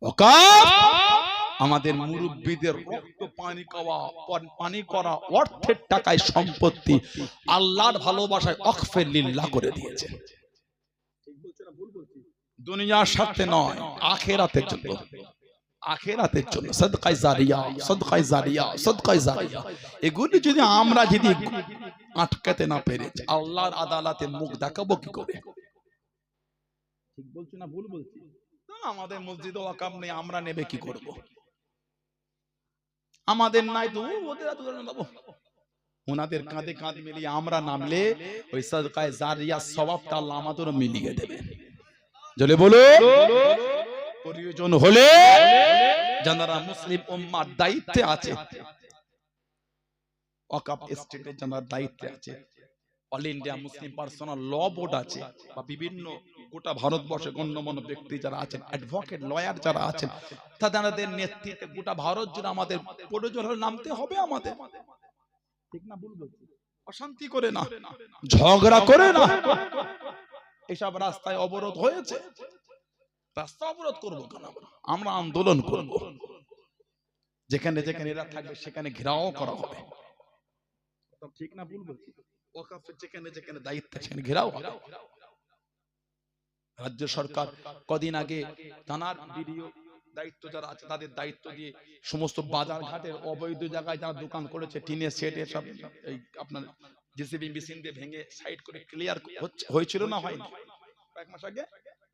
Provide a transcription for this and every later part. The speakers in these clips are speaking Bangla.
ওয়াকফ আমাদের মুরব্বিদের রক্ত পানি করা অর্থের টাকায় সম্পত্তি আল্লাহর ভালোবাসায় ওয়াকফে লিল্লাহ করে দিয়েছে। ঠিক বলছি না ভুল বলছি? দুনিয়ার স্বার্থে নয়, আখিরাতের জন্য। আখিরাতের জন্য সাদকায়ে জারিয়া, সাদকায়ে জারিয়া, সাদকায়ে জারিয়া। এগুলি যদি আমরা আটকাতে না পেরে আল্লাহর আদালতে মুখ দেখাবো কি করে? ঠিক বলছি না ভুল বলছি? আমাদের মসজিদে ওয়াকফ নেই, আমরা নেবে কি করব? আমাদের নাই তো ওদের দেবো। ওনাদের কাঁধে কাঁধ মিলিয়ে আমরা নামলে ওই সাদকায়ে জারিয়ার সওয়াবটা আল্লাহ আমাদেরও মিলিয়ে দেবে। জলে বলো, প্রয়োজন হলে যারা মুসলিম উম্মার দায়িত্বে আছে, ওয়াকফ এস্টেটের যারা দায়িত্বে আছে, অল ইন্ডিয়া মুসলিম পার্সোনাল ল বোর্ড আছে, বা বিভিন্ন গোটা ভারতবর্ষে গণ্যমান্য ব্যক্তি যারা আছেন, অ্যাডভোকেট লয়ার যারা আছেন, তাদের নেতৃত্বে গোটা ভারত জুড়ে আমাদের প্রয়োজন হলে নামতে হবে আমাদের। ঠিক না ভুল বলছি? অশান্তি করে না, ঝগড়া করে না। এসব রাস্তায় অবরোধ হয়েছে, রাস্তা অবরোধ করবো কেন? আমরা আন্দোলন করব। যেখানে যেখানে এরা থাকবে সেখানে ঘেরাও করা হবে। ঠিক না ভুল বলছি? ওয়াকফের যেখানে যেখানে দায়িত্ব সেখানে ঘেরাও হবে। রাজ্য সরকার কদিন আগে থানার ভিডিও দায়িত্ব যারা আছে তাদের দায়িত্ব দিয়ে সমস্ত বাজার ঘাটের অবৈধ জায়গায় যারা দোকান করেছে, টিনের শেড এসব এই আপনার জেসিবি মেশিন দিয়ে ভেঙে সাইড করে ক্লিয়ার হয়েছিল না হয়নি? এক মাস আগে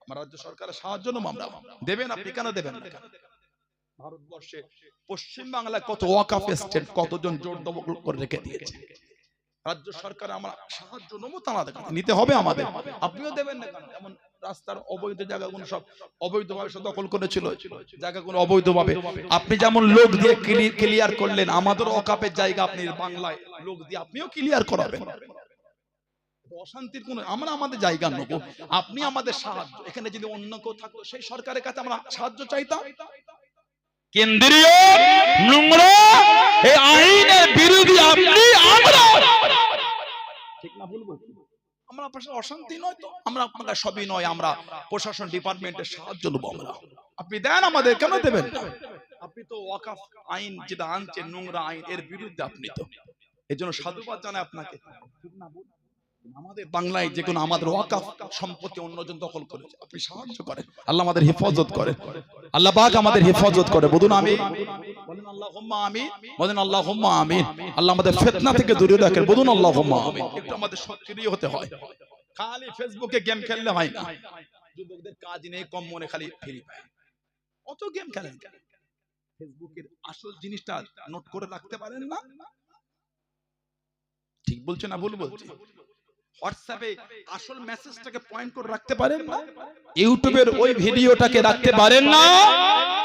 আমার রাজ্য সরকারের সাহায্য আমরা দেবেন, আপনি কেন দেবেন না? ভারতবর্ষে পশ্চিম বাংলায় কত ওয়াকফ এস্টেট কতজন জোর দখল করে রেখে দিয়েছে। রাজ্য সরকার আমরা সাহায্য নেবো, তাদের কাছে নিতে হবে আমাদের। আপনিও দেবেন না কেন? এমন রাস্তার অবৈধ জায়গাগুলো সব অবৈধভাবে দখল করেছিল, জায়গাগুলো অবৈধভাবে। আপনি যেমন লোক দিয়ে ক্লিয়ার করলেন, আমাদের ওয়াকফের জায়গা আপনি বাংলায় লোক দিয়ে আপনিও ক্লিয়ার করাবেন। অশান্তির কোন, আমরা আমাদের জায়গা নেব, আপনি আমাদের সাহায্য। এখানে যদি অন্য কেউ থাকতো সেই সরকারের কাছে আমরা সাহায্য চাইতাম। কেন্দ্রীয় নোংরা এই আইনের বিরোধী আপনি, আমরা। ঠিক না ভুল বলছি? আমরা আপনার অশান্তি নয় তো, আমরা আপনার সবই নয়, আমরা প্রশাসন ডিপার্টমেন্টের সাহায্য নেব আমরা। আপনি দেন আমাদের, কেন দেবেন না? আপনি তো ওয়াকফ আইন যেটা আনছেন নোংরা আইন, এর বিরুদ্ধে আপনি তো, এর জন্য সাধুবাদ জানাই আপনাকে। ঠিক না ভুল? আমাদের বাংলায় যে কোনো আমাদের ওয়াকফ সম্পত্তি অন্যজন দখল করেছে, আপনি সাহায্য করেন, আল্লাহ আমাদের হেফাজত করে, আল্লাহ পাক আমাদের হেফাজত করে। বলুন আমিন, বলেন আল্লাহুম্মা আমিন, বলেন আল্লাহুম্মা আমিন। আল্লাহ আমাদের ফিতনা থেকে দূরে রাখেন, বলুন আল্লাহুম্মা আমিন। একটু আমাদের সক্রিয় হতে হয়, খালি ফেসবুকে গেম খেললে হয় না। যুবকদের কাজ নেই, কম মনে খালি ফ্রি ফায়ার, অত গেম খেলেন। ফেসবুকের আসল জিনিসটা নোট করে রাখতে পারেন না? ঠিক বলছে না ভুল বলছি? হোয়াটসঅ্যাপে আসল মেসেজটাকে পয়েন্ট করে রাখতে পারেন না? ইউটিউবের ওই ভিডিওটাকে রাখতে পারেন না?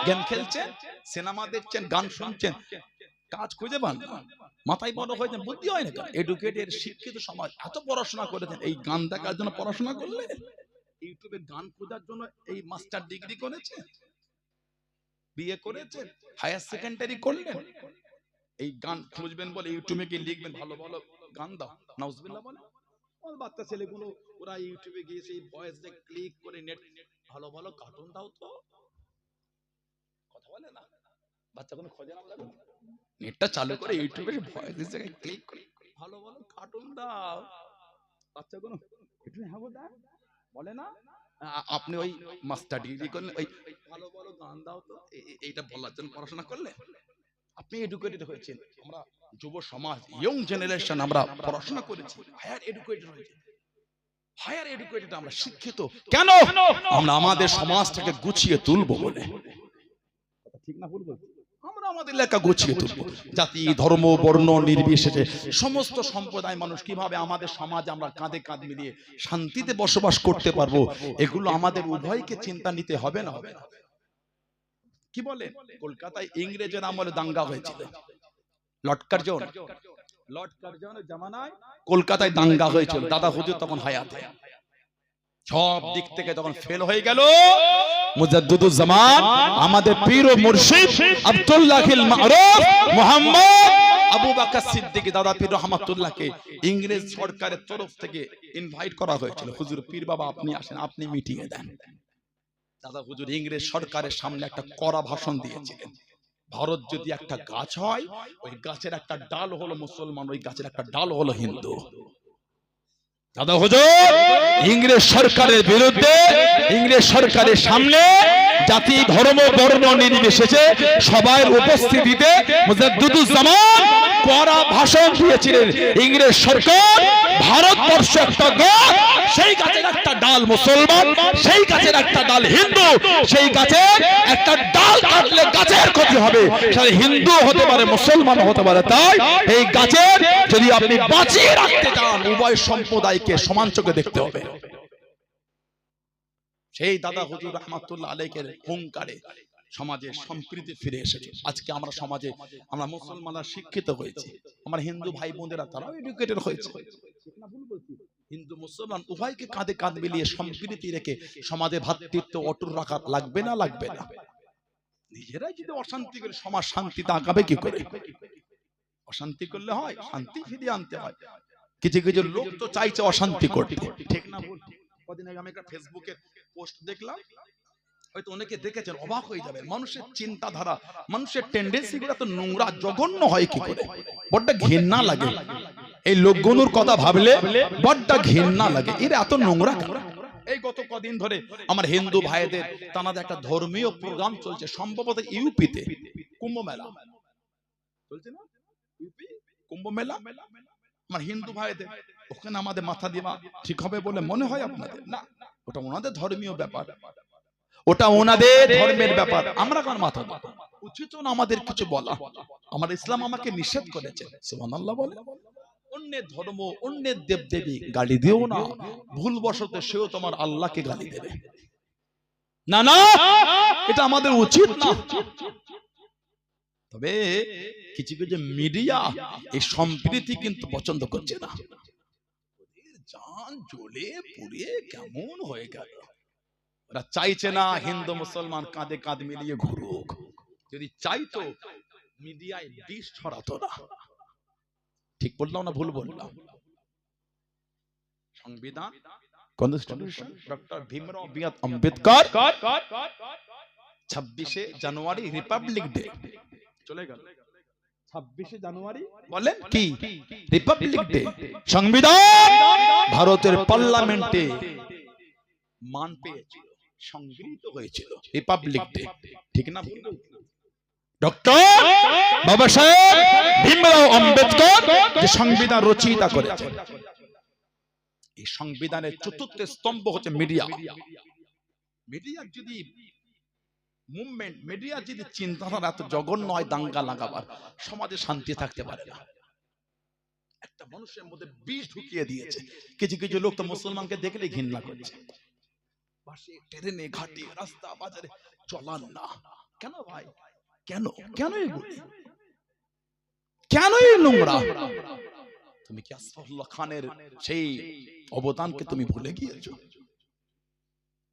গেম খেলছেন, সিনেমা দেখছেন, গান শুনছেন, কাজ খুঁজে পান না, মাথায় বড় হয়েছেন, বুদ্ধি হয় না। এডুকেটেড শিক্ষিত সমাজ এত পড়াশোনা করেছেন, এই গান দেখার জন্য পড়াশোনা করলে? ইউটিউবে গান খোঁজার জন্য এই মাস্টার ডিগ্রি করেছেন, বিয়ে করেছেন, হায়ার সেকেন্ডারি করলেন, এই গান খুঁজবেন বলে ইউটিউবে গিয়ে লিখবেন ভালো ভালো গান দাও, নাউজুবিল্লাহ বলে। বাচ্চা ছেলেগুলো ওরা ইউটিউবে গিয়ে সেই ভয়েস দিয়ে ক্লিক করে নেট ভালো ভালো কার্টুন দাও, তো কথা বলে না, বাচ্চাগুলো খোঁজে না, নেটটা চালু করে ইউটিউবে ভয়েস দিয়ে ক্লিক করে ভালো ভালো কার্টুন দাও, বাচ্চাগুলো একটু হ্যাঁ বলে না। আপনি ওই মাস্টার ডিগ্রি করলেন, ওই ভালো ভালো গান দাও তো, এইটা বলার জন্য পড়াশোনা করলে আপনি এডুকেটেড হয়েছেন। আমরা যুব সমাজ, ইয়ং জেনারেশন, আমরা পড়াশোনা করেছি, হায়ার এডুকেটেড হয়েছে, হায়ার এডুকেটেড, আমরা শিক্ষিত। কেন? আমরা আমাদের সমাজটাকে গুছিয়ে তুলবো বলে। ঠিক না ভুল বলছি? আমরা আমাদের এলাকা গুছিয়ে তুলবো, জাতি ধর্ম বর্ণ নির্বিশেষে সমস্ত সম্প্রদায় মানুষ কিভাবে আমাদের সমাজে আমরা কাঁধে কাঁধ মিলিয়ে শান্তিতে বসবাস করতে পারবো, এগুলো আমাদের উভয়কে চিন্তা নিতে হবে না? হবে না? কি বলেন? কলকাতায় ইংরেজের আমলে দাঙ্গা হয়েছিল, লর্ড কার্জনের জামানায় কলকাতায় দাঙ্গা হয়েছিল। দাদা হুজুর তখন হায়াতে, সব দিক থেকে তখন ফেল হয়ে গেল। মুজাদ্দিদুজ জামান আমাদের পীর ও মুর্শিদ আব্দুল্লাহিল মারুফ মুহাম্মদ আবু বকর সিদ্দিক দাদা পীর রহমাতুল্লাহকে ইংরেজ সরকারের তরফ থেকে ইনভাইট করা হয়েছিল, হুজুর পীর বাবা আপনি আসেন, আপনি মিটিয়ে দেন। দাদা হুজুর ইংরেজ সরকারের সামনে একটা কড়া ভাষণ দিয়েছিলেন। ভারত যদি একটা গাছ হয়, ওই গাছের একটা ডাল হলো মুসলমান, ওই গাছের একটা ডাল হলো হিন্দু। দাদা হুজুর ইংরেজ সরকারের বিরুদ্ধে, ইংরেজ সরকারের সামনে জাতি ধর্ম বর্ণ নির্বিশেষে সবার উপস্থিতিতে মুজাদ্দিদুজ্জামান কড়া ভাষণ দিয়েছিলেন। ইংরেজ সরকার ভারতবর্ষ একটা গাছ, সেই গাছের একটা ডাল মুসলমান, সেই গাছের একটা ডাল হিন্দু, সেই গাছের একটা ডাল কাটলে গাছের ক্ষতি হবে, সেটা হিন্দু হতে পারে মুসলমান হতে পারে। তাই এই গাছের যদি আপনি বাঁচিয়ে রাখতে চান, উভয় সম্প্রদায়কে সমান চোখে দেখতে হবে। সেই দাদা হুজুর রহমাতুল্লাহ আলাইহির হুঙ্কারে সমাজে সম্প্রীতি ফিরে এসেছে। আজকে আমরা সমাজে আমরা মুসলমানরা শিক্ষিত হয়েছি, আমার হিন্দু ভাই বোনেরা তারাও এডুকেটেড হয়েছে। হিন্দু মুসলমান উভয়কে কাঁধে কাঁধ মিলিয়ে সম্প্রীতি রেখে সমাজে ভ্রাতৃত্ব অটুট রাখা লাগবে না লাগবে না? নিজেরাই যদি অশান্তি করে সমাজ শান্তিতে আগাবে কি করে? অশান্তি করলে হয়, শান্তি ফিরিয়ে আনতে হয়। কিছু কিছু লোক তো চাইছে অশান্তি করতে, ঠিক না ভুল? কদিন আগে আমি একটা ফেসবুকে পোস্ট দেখলাম, হয়তো অনেকে দেখেছেন, অবাক হয়ে যাবে। মানুষের চিন্তাধারা, মানুষের টেন্ডেন্সি গুলো তো নোংরা জঘন্য হয় কি করে, বড্ড ঘৃণা লাগে। এই লোকগুলোর কথা ভাবলে বড্ড ঘৃণা লাগে, এরা এত নোংরা কেন? এই গত কদিন ধরে আমার হিন্দু ভাইদের তাদের একটা ধর্মীয় প্রোগ্রাম চলছে, সম্ভবত ইউপিতে কুম্ভ মেলা চলছে না? ইউপি কুম্ভ মেলা। আমার হিন্দু ভাইদের ওখানে আমাদের মাথা দেওয়া ঠিক হবে বলে মনে হয় আপনাদের? না, ওটা ওনাদের ধর্মীয় ব্যাপার, ওটা ওনাদের ধর্মের ব্যাপার। আমরা কার মাথা দেব? উচিত না আমাদের কিছু বলা। আমার ইসলাম আমাকে নিষেধ করেছে। সুবহানাল্লাহ বলে। অন্যের ধর্ম, অন্যের দেবদেবী গালি দিও না, ভুলবশত সেও তোমার আল্লাহকে গালি দেবে। না না, এটা আমাদের উচিত না। তবে কিছু কিছু মিডিয়া এই সম্প্রীতি কিন্তু পছন্দ করছে না। জান জ্বলে পুড়ে কেমন হয়ে গেল। ওরা চাইছে না হিন্দু মুসলমান কাঁধে কাঁধ মিলিয়ে ঘুরুক। যদি চাইতো মিডিয়ায় বিষ ছড়াতো না। ঠিক বললাম না ভুল বললাম? সংবিধান কনস্টিটিউশন ডক্টর ভীমরাও আম্বেদকর 26শে জানুয়ারি রিপাবলিক ডে চলে গেল। 26শে জানুয়ারি বলেন কি রিপাবলিক ডে। সংবিধান ভারতের পার্লামেন্টে মান পেয়েছিল, সংগৃহীত হয়েছিল রিপাবলিক ডে, ঠিক না? ডক্টর বাবা সাহেব ভীমরাও আম্বেদকর যে সংবিধান রচয়িতা করেছেন, এই সংবিধানের চতুর্থ স্তম্ভ হচ্ছে মিডিয়া। মিডিয়ার যদি মুভমেন্ট, মিডিয়া যদি চিন্তাধারা এত জঘন্য হয়, দাঙ্গা লাগাবার, সমাজে শান্তি থাকতে পারে না। একটা মানুষের মধ্যে বিষ ঢুকিয়ে দিয়েছে। কিছু কিছু লোক তো মুসলমানকে দেখলে ঘৃণা করছে। বাসে, ট্রেনে, ঘাটে, রাস্তা, বাজারে চলান না কেন ভাই? কেন কেন এগুলি? কেন এই নোংরা? তুমি কি আশফাকুল্লাহ খানের সেই অবদানকে তুমি ভুলে গিয়েছো?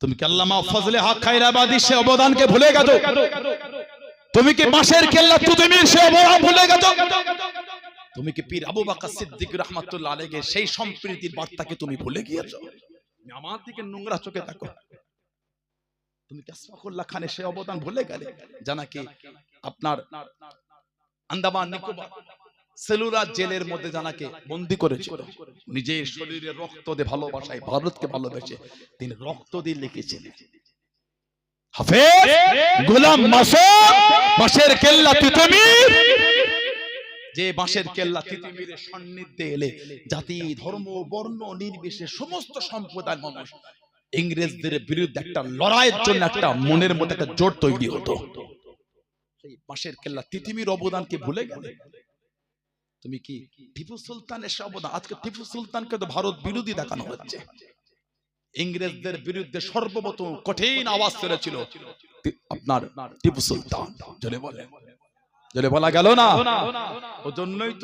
তুমি কি আল্লামা ফজলে হক খায়রাবাদীর সেই অবদানকে ভুলে গেছো? তুমি কি বাঁশের কেল্লা তুতমির সেই অবদান ভুলে গেছো? তুমি কি পীর আবু বকর সিদ্দিক রাহমাতুল্লাহ আলাইহির সেই সম্প্রীতির বার্তাকে তুমি ভুলে গিয়েছো? আমার দিকে নোংরা চোখে দেখো। তুমি কি আশফাকুল্লাহ খানের সেই অবদান ভুলে গেলে? জানাকি আপনার আন্দামান নিকোবর সেলুলার জেলের মধ্যে জানাকে বন্দী করেছিল, নিজের শরীরে রক্ত দিয়ে ভালোবাসায় ভারতকে ভালোবেসে তিনি রক্ত দিয়ে লিখেছিলেন হাফেজ গোলাম মাসুদ বাঁশের কেল্লা তিতুমির। যে বাঁশের কেল্লা তিতুমিরের সান্নিধ্যে এলে জাতি ধর্ম বর্ণ নির্বিশেষে সমস্ত সম্প্রদায়ের মানুষ ইংরেজদের বিরুদ্ধে একটা লড়াইয়ের জন্য একটা মনের মধ্যে একটা জোট তৈরি হতো। সেই বাঁশের কেল্লা তিতুমির অবদানকে ভুলে গেলে? তুমি কি টিপু সুলতানের অবদান? আজকে টিপু সুলতানকে তো ভারত বিরোধী দেখানো হচ্ছে। ইংরেজদের বিরুদ্ধে সর্বপ্রথম কঠিন আওয়াজ তুলেছিল আপনার টিপু সুলতান। জোরে বলে, জোরে বলা গেল না? ওজন্যই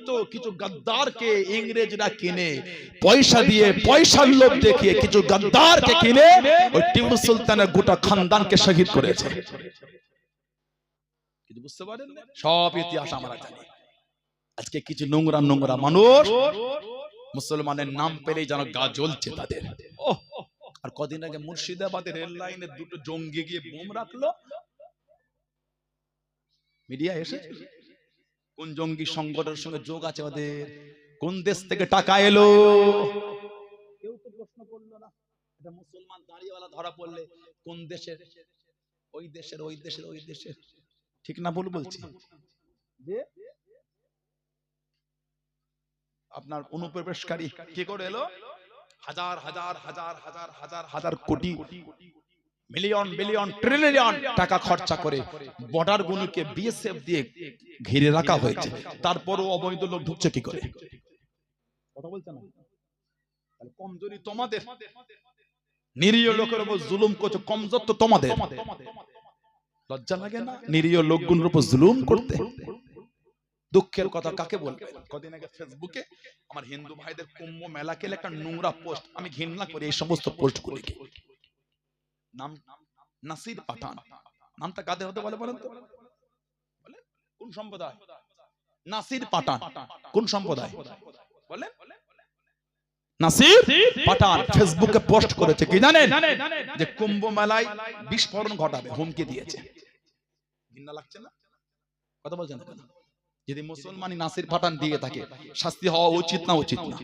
তো কিছু গাদ্দারকে ইংরেজরা কিনে পয়সা দিয়ে, পয়সার লোভ দেখিয়ে কিছু গাদ্দারকে কিনে ওই টিপু সুলতানের গোটা খানদানকে শহীদ করেছে। বুঝতে পারেন? সব ইতিহাস আমরা জানি। আজকে কিছু নোংরা নোংরা মানুষ মুসলমানের নাম পেলেই যেন গা জ্বলছে তাদের। আর কদিন আগে মুর্শিদাবাদের রেল লাইনে দুটো জঙ্গি গিয়ে বোম রাখলো, মিডিয়া এসেছিল। কোন জঙ্গি সংগঠনের সঙ্গে যোগ আছে ওদের, কোন দেশ থেকে টাকা এলো, কেউ তো প্রশ্ন করলো না। এটা মুসলমান দাঁড়িয়েওয়ালা ধরা পড়লে কোন দেশের, ওই দেশের ওই দেশের ওই দেশের, ঠিক না ভুল বলছি? যে আপনার অনুপ্রবেশকারী কি করে এলো, হাজার হাজার হাজার হাজার হাজার হাজার কোটি মিলিয়ন বিলিয়ন ট্রিলিয়ন টাকা খরচা করে বর্ডার গুলোকে বিএসএফ দিয়ে ঘিরে রাখা হয়েছে, তারপরও অবৈধ লোক ঢুকছে কি করে? কথা বলছে না? তাহলে কমজোরি তোমাদের, নিরীহ লোকের উপর জুলুম করছে, কমজোর তো তোমাদের। লজ্জা লাগে না নিরীহ লোকগুলোর উপর জুলুম করতে? দুঃখের কথা কাকে বলবে? কদিন আগে ফেসবুকে আমার হিন্দু ভাইদের কুম্ভ মেলাকে একটা নোংরা পোস্ট, আমি ঘৃণা করি এই সমস্ত পোস্টগুলিকে। নাম নাসির পাঠান, নামটা কাদের হতে বলে বলেন তো? বলে কোন সম্প্রদায়? নাসির পাঠান কোন সম্প্রদায় বলেন? নাসির পাঠান ফেসবুকে পোস্ট করেছে কি জানেন? যে কুম্ভ মেলায় বিস্ফোরণ ঘটাবে, হুমকি দিয়েছে। ঘৃণা লাগছে না? কথা বলছেন না কেন? যদি মুসলমানই নাসির পাঠান দিয়ে থাকে, শাস্তি হওয়া উচিত না উচিত না?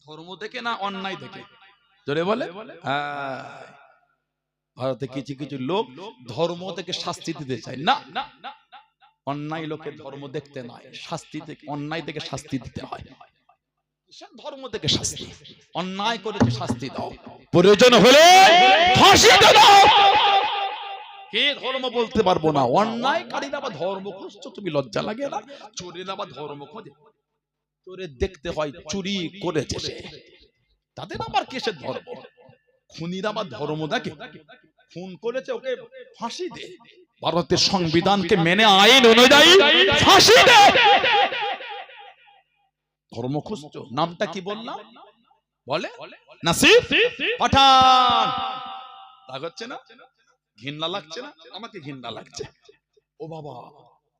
ধর্ম দেখে না অন্যায় দেখে? জোরে বলে। ভারতে কিছু কিছু লোক ধর্ম থেকে শাস্তি দিতে চায় না, অন্যায় লোকের ধর্ম দেখতে নয়, শাস্তি থেকে, অন্যায় থেকে শাস্তি দিতে হয়। ধর্ম থেকে শাস্তি, অন্যায় করেছে শাস্তি দাও, প্রয়োজন হলে ফাঁসি দাও। কে ধর্ম বলতে পারবো না, অন্যায়কারীরা বা ধর্ম খুঁজছো, তুমি লজ্জা লাগে না? চোরেরা বা ধর্ম খোঁজে, চোরের দেখতে হয় চুরি করেছে সে, তাদের আবার কিসের ধর্ম? খুনিরা বা ধর্ম দেখে, খুন করেছে ওকে ফাঁসি দে, ভারতের সংবিধানকে মেনে আইন অনুযায়ী ফাঁসি দে। ধর্ম খুঁজছো, নামটা কি বললাম? বলে নাসির পাঠান। রাগ হচ্ছে না? ঘৃণা লাগছে না? আমাকে ঘৃণা লাগছে। ও বাবা,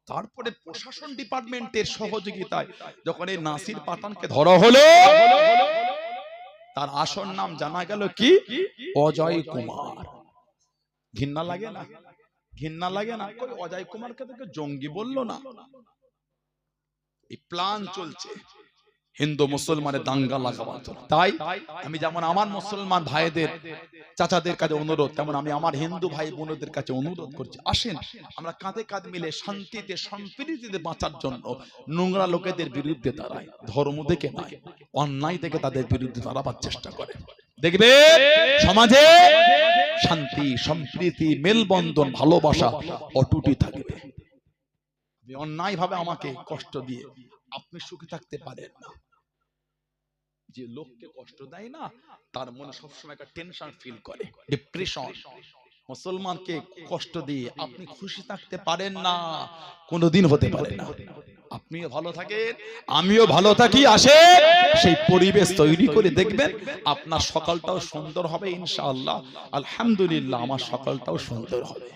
তারপরে প্রশাসন ডিপার্টমেন্টের সহযোগিতায় যখন এই নাসির পাঠানকে ধরা হলো, তার আসল নাম জানা গেল কি? অজয় কুমার। ঘৃণা লাগে না? ঘৃণা লাগে না? কই অজয় কুমারকে দেখে জঙ্গি বললো না? এই প্ল্যান চলছে হিন্দু মুসলমানের দাঙ্গা লাগাবার জন্য। তাই আমি যেমন আমার মুসলমান ভাইদের চাচাদের কাছে অনুরোধ, তেমন আমি আমার হিন্দু ভাই বোনদের কাছে অনুরোধ করছি, আসেন আমরা কাঁধে কাঁধ মিলে শান্তিতে সম্প্রীতিতে বাঁচার জন্য নোংরা লোকেদের বিরুদ্ধে দাঁড়াই। ধর্ম দেখে নয়, অন্যায় দেখে তাদের বিরুদ্ধে দাঁড়াবার চেষ্টা করে। দেখবে সমাজে শান্তি সম্প্রীতি মেলবন্ধন ভালোবাসা অটুটি থাকবে। অন্যায় ভাবে আমাকে কষ্ট দিয়ে আপনি সুখে থাকতে পারেন না। যে লোককে কষ্ট দেয় না, তার মনে সবসময় একটা টেনশন ফিল করে, ডিপ্রেশন। মুসলমানকে কষ্ট দিয়ে আপনি খুশি থাকতে পারেন না, কোনোদিন হতে পারে না। আপনিও ভালো থাকেন, আমিও ভালো থাকি, আসে সেই পরিবেশ তৈরি করে দেখবেন আপনার সকালটাও সুন্দর হবে ইনশাআল্লাহ। আলহামদুলিল্লাহ, আমার সকালটাও সুন্দর হবে।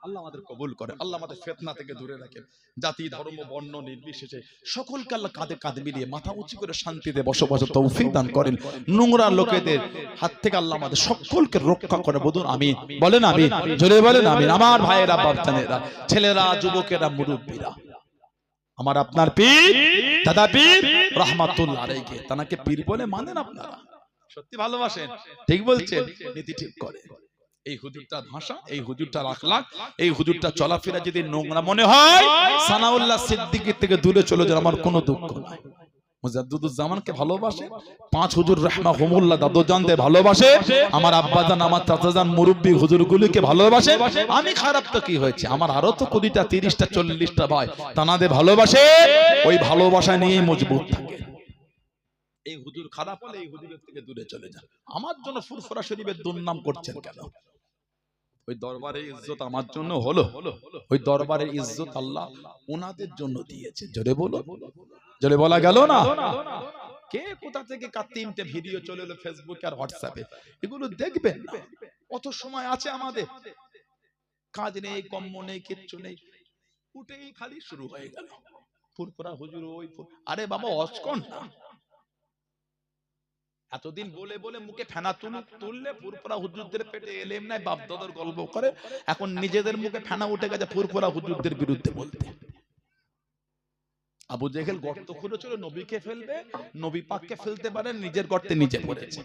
আল্লাহ আমাদের কবুল করে, আল্লাহ আমাদের ফিতনা থেকে দূরে রাখেন। জাতি ধর্ম বর্ণ নির্বিশেষে সকলকে আল্লাহ কাঁধে কাঁধ মিলিয়ে মাথা উঁচু করে শান্তিতে বসবাসের তৌফিক দান করেন। নোংরা লোকেদের হাত থেকে আল্লাহ আমাদের সকলকে রক্ষা করে। বলুন আমিন, বলেন আমিন, জোরে বলেন আমিন। আমার ভাইয়েরা, বাচ্চারা, ছেলেরা, যুবকেরা, মুরব্বীরা, আমার আপনার পীর দাদা পীর রহমাতুল্লাহ আলাইহি, তানাকে পীর বলে মানেন আপনারা? সত্যি ভালোবাসেন? ঠিক বলছেন, নীতি ঠিক করে। এই হুজুরটার ভাষা, এই হুজুরটার আখলাক, এই হুজুরটা চলাফেরা যদি নোংরা মনে হয়, সানাউল্লাহ সিদ্দিকীর থেকে দূরে চলে যান, আমার কোনো দুঃখ নাই। মুজাদ্দিদুজ্জামানকে ভালোবাসে, পাঁচ হুজুর রাহমাহুমুল্লাহ দাদুজানদের ভালোবাসে, আমার আব্বাজান আমার চাচাজান মুরব্বি হুজুরগুলিকে ভালোবাসে। আমি খারাপ তো কি হয়েছে? আমার আরো তো 20টা 30টা 40টা ভাই তানাদের ভালোবাসে, ওই ভালোবাসা নিয়ে মজবুত থাকে। এই হুজুর খারাপ হলে এই হুজুরের থেকে দূরে চলে যান। আমার জন্য ফুরফুরা শরীফের দুর্নাম করছেন কেন? ওই দরবারের ইজ্জত আমার জন্য হলো, ওই দরবারের ইজ্জত আল্লাহ ওনাদের জন্য দিয়েছে। জোরে বলো, জোরে বলা গেল না? কে কোথা থেকে কার 3টে ভিডিও চলে এলো ফেসবুকে আর হোয়াটসঅ্যাপে, এগুলো দেখবেন না। কত সময় আছে আমাদের, কাজ নেই, কম্ম নেই, কিচ্ছু নেই, উঠেই খালি শুরু হয়ে গেল ফুরফুরা হুজুর ওই। আরে বাবা অস্কন না, এতদিন বলে বলে মুখে ফেনা তুললে ফুরফুরা হুজুরদের পেটে এলেম নাই, বাপ দাদার গল্প করে, এখন নিজেদের মুখে ফেনা উঠে গেছে ফুরফুরা হুজুরদের বিরুদ্ধে বলতে। আবু জেহেল গর্ত খুঁড়েছিল নবীকে ফেলবে, নবী পাককে ফেলতে পারে, নিজের গর্তে নিজে পড়েছে।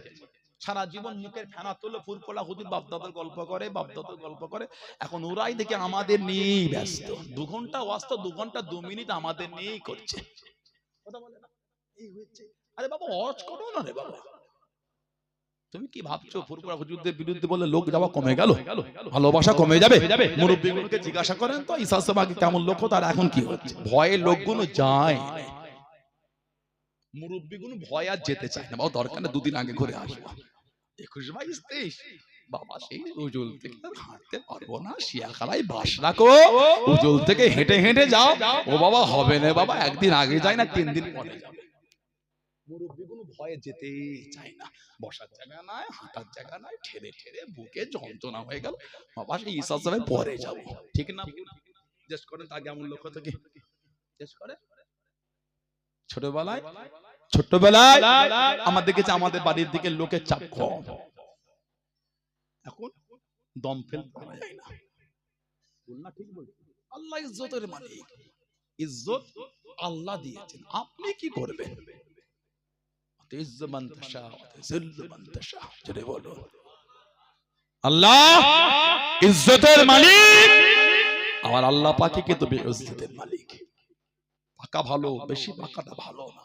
সারা জীবন মুখের ফেনা তুলে ফুরফুরা হুজুর বাপ দাদার গল্প করে, বাপ দাদার গল্প করে, এখন ওরাই দেখে আমাদের নিয়েই ব্যস্ত। 2 ঘন্টা ওয়াজ, 2 ঘন্টা 2 মিনিট আমাদের নিয়েই করছে। কথা বলে না এই হচ্ছে। আরে বাবা ওয়াজ করো না রে বাবা, তুমি কি ভাবছো ফুরফুরা হুজুরদের বিরুদ্ধে বলে লোক যাওয়া কমে গেল, ভালোবাসা কমে যাবে? মুরব্বিগুলোকে জিজ্ঞাসা করেন তো ঈসা সাহেব আগে কেমন লোক হতো আর এখন কি হচ্ছে। ভয়ে লোকগুলো যায়, মুরব্বিগুলো ভয় আর যেতে চায় না। বাবা দরকার না 2 দিন আগে ঘুরে আসবো, 21 22 23 বাবা সেই উজুল থেকে হাঁটতে পারবো না, শিয়াখালাই বাস রাখো, উজুল থেকে হেঁটে হেঁটে যাও। ও বাবা হবে না বাবা, একদিন আগে যায় না 3 দিন পরে যাবে। মুরব্বিগুলো ভয়ে যেতে চায় না, বসার জায়গা নাই, হাঁটার জায়গা নাই, ঠেলে ঠেলে বুকে যন্ত্রণা হয়ে গেল, বাবা সেই ঈসা সাহেব পরে যাবো। ঠিক না? জিজ্ঞেস করেন আগে এমন লোক থেকে, জিজ্ঞেস করেন। ছোটবেলায় আমাদের কাছে আমাদের বাড়ির দিকে লোকের চাপ কম, এখন দম ফেলতে পারা যায় না। ঠিক বলছি? আল্লাহ ইজ্জতের মালিক, ইজ্জত আল্লাহ দিয়েছেন, আপনি কি করবেন? আল্লাহ ইজ্জতের মালিক, আমার আল্লাহ পাকি কিন্তু বেইজ্জতের মালিক। পাকা ভালো, বেশি পাকাটা ভালো না।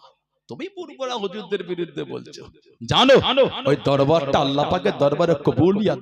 তুমি ফুরফুরা হুজুরদের বিরুদ্ধে বলছো, জানো ওই দরবারটা আল্লাহ পাকের দরবারে কবুলিয়াত